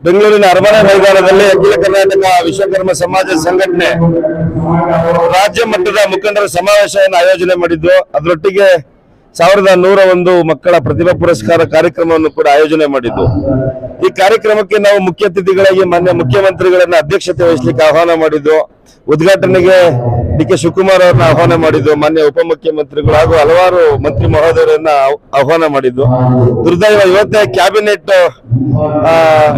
ಬೆಂಗಳೂರಿನ ಅರಮನೆ ಮೈದಾನದಲ್ಲಿ ಅಖಿಲ ಕರ್ನಾಟಕ ವಿಶ್ವಕರ್ಮ ಸಮಾಜ ಸಂಘಟನೆ ರಾಜ್ಯ ಮಟ್ಟದ ಮುಖಂಡರ ಸಮಾವೇಶವನ್ನು ಆಯೋಜನೆ ಮಾಡಿದ್ದು, ಅದರೊಟ್ಟಿಗೆ 1101 ಮಕ್ಕಳ ಪ್ರತಿಭಾ ಪುರಸ್ಕಾರ ಕಾರ್ಯಕ್ರಮವನ್ನು ಕೂಡ ಆಯೋಜನೆ ಮಾಡಿದ್ದು. ಈ ಕಾರ್ಯಕ್ರಮಕ್ಕೆ ನಾವು ಮುಖ್ಯ ಅತಿಥಿಗಳಾಗಿ ಮಾನ್ಯ ಮುಖ್ಯಮಂತ್ರಿಗಳನ್ನ ಅಧ್ಯಕ್ಷತೆ ವಹಿಸಲಿಕ್ಕೆ ಆಹ್ವಾನ ಮಾಡಿದ್ದು, ಉದ್ಘಾಟನೆಗೆ ಡಿ.ಕೆ. ಶಿವಕುಮಾರ್ ಅವರನ್ನ ಆಹ್ವಾನ ಮಾಡಿದ್ದು, ಮಾನ್ಯ ಉಪಮುಖ್ಯಮಂತ್ರಿಗಳು ಹಾಗೂ ಹಲವಾರು ಮಂತ್ರಿ ಮಹೋದಯರನ್ನ ಆಹ್ವಾನ ಮಾಡಿದ್ದು. ದುರ್ದೈವ ಇವತ್ತೇ ಕ್ಯಾಬಿನೆಟ್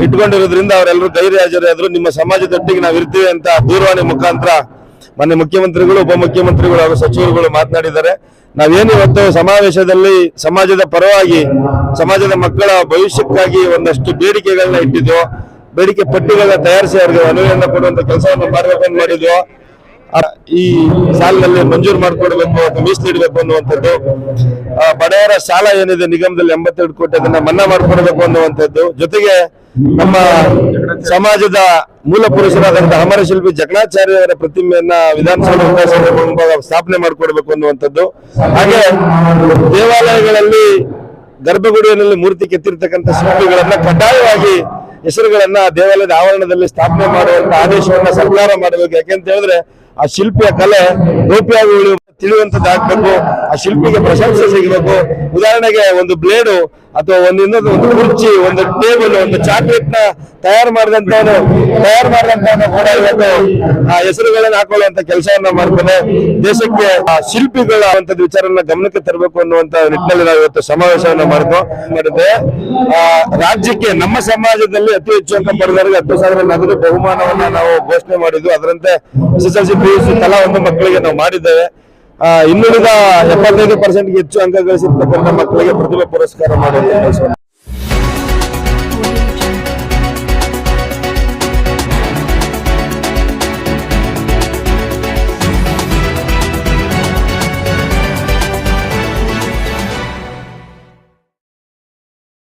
ಇಟ್ಕೊಂಡಿರೋದ್ರಿಂದ ಅವರೆಲ್ಲರೂ ಗೈರು ಹಾಜರಾದ್ರು. ನಿಮ್ಮ ಸಮಾಜದೊಟ್ಟಿಗೆ ನಾವು ಇರ್ತೀವಿ ಅಂತ ದೂರವಾಣಿ ಮುಖಾಂತರ ಮಾನ್ಯ ಮುಖ್ಯಮಂತ್ರಿಗಳು, ಉಪಮುಖ್ಯಮಂತ್ರಿಗಳು ಹಾಗೂ ಸಚಿವರುಗಳು ಮಾತನಾಡಿದ್ದಾರೆ. ನಾವೇನು ಇವತ್ತು ಸಮಾವೇಶದಲ್ಲಿ ಸಮಾಜದ ಪರವಾಗಿ ಸಮಾಜದ ಮಕ್ಕಳ ಭವಿಷ್ಯಕ್ಕಾಗಿ ಒಂದಷ್ಟು ಬೇಡಿಕೆಗಳನ್ನ ಇಟ್ಟಿದ್ದು, ಬೇಡಿಕೆ ಪಟ್ಟಿಗಳನ್ನ ತಯಾರಿಸಿ ಅವರಿಗೆ ಅನುದಾನ ಕೊಡುವಂತ ಕೆಲಸವನ್ನು ಮಾಡಬೇಕಂತ ಮಾಡಿದ್ವು. ಈ ಸಾಲಿನಲ್ಲಿ ಮಂಜೂರು ಮಾಡಿಕೊಡ್ಬೇಕು ಅಥವಾ ಮೀಸಲಿಡಬೇಕು ಅನ್ನುವಂಥದ್ದು, ಬಡವರ ಸಾಲ ಏನಿದೆ ನಿಗಮದಲ್ಲಿ 82 ಕೋಟಿ ಅದನ್ನ ಮನ್ನಾ ಮಾಡಿಕೊಡ್ಬೇಕು ಅನ್ನುವಂಥದ್ದು, ಜೊತೆಗೆ ನಮ್ಮ ಸಮಾಜದ ಮೂಲ ಪುರುಷರಾದಂತಹ ಅಮರ ಶಿಲ್ಪಿ ಜಕಣಾಚಾರ್ಯ ಅವರ ಪ್ರತಿಮೆಯನ್ನ ವಿಧಾನಸಭೆ ಮುಂಭಾಗ ಸ್ಥಾಪನೆ ಮಾಡಿಕೊಡ್ಬೇಕು ಅನ್ನುವಂಥದ್ದು, ಹಾಗೆ ದೇವಾಲಯಗಳಲ್ಲಿ ಗರ್ಭಗುಡಿಯಲ್ಲಿ ಮೂರ್ತಿ ಕೆತ್ತಿರ್ತಕ್ಕಂಥ ಶಿಲ್ಪಿಗಳನ್ನ ಕಡ್ಡಾಯವಾಗಿ ಹೆಸರುಗಳನ್ನ ದೇವಾಲಯದ ಆವರಣದಲ್ಲಿ ಸ್ಥಾಪನೆ ಮಾಡುವಂತ ಆದೇಶವನ್ನ ಸರ್ಕಾರ ಮಾಡಬೇಕು. ಯಾಕೆಂತ ಹೇಳಿದ್ರೆ ಆ ಶಿಲ್ಪಿಯ ಕಲೆ ಗೋಪ್ಯಾಗಿ ತಿಳಿಯುವಂತದ್ದಾಗಬೇಕು, ಆ ಶಿಲ್ಪಿಗೆ ಪ್ರಶಂಸೆ ಸಿಗಬೇಕು. ಉದಾಹರಣೆಗೆ ಒಂದು ಬ್ಲೇಡು ಅಥವಾ ಒಂದು ಕುರ್ಚಿ, ಒಂದು ಟೇಬಲ್, ಒಂದು ಚಾಕ್ಲೇಟ್ ನ ತಯಾರು ಮಾಡಿದಂತವನು ಕೂಡ ಇವತ್ತು ಆ ಹೆಸರುಗಳನ್ನು ಹಾಕೊಳ್ಳುವಂತ ಕೆಲಸವನ್ನ ಮಾಡ್ತಾನೆ. ದೇಶಕ್ಕೆ ಆ ಶಿಲ್ಪಿಗಳ ವಿಚಾರನ ಗಮನಕ್ಕೆ ತರಬೇಕು ಅನ್ನುವಂತ ನಿಟ್ಟಿನಲ್ಲಿ ನಾವು ಇವತ್ತು ಸಮಾವೇಶವನ್ನ ಮಾಡಿದ್ದೆ. ರಾಜ್ಯಕ್ಕೆ ನಮ್ಮ ಸಮಾಜದಲ್ಲಿ ಅತಿ ಹೆಚ್ಚು ಅಂಕ ಪಡೆದವರಿಗೆ 10,000 ನಗದು ಬಹುಮಾನವನ್ನ ನಾವು ಘೋಷಣೆ ಮಾಡಿದ್ವಿ. ಅದರಂತೆ SSLC PUC ತಲಾ ಒಂದು ಮಕ್ಕಳಿಗೆ ನಾವು ಮಾಡಿದ್ದೇವೆ. ಇನ್ನುಳಿದ 75% ಹೆಚ್ಚು ಅಂಕ ಗಳಿಸಿರ್ತಕ್ಕಂಥ ಮಕ್ಕಳಿಗೆ ಪ್ರತಿಭಾ ಪುರಸ್ಕಾರ ಮಾಡುವಂತ ಕೆಲಸ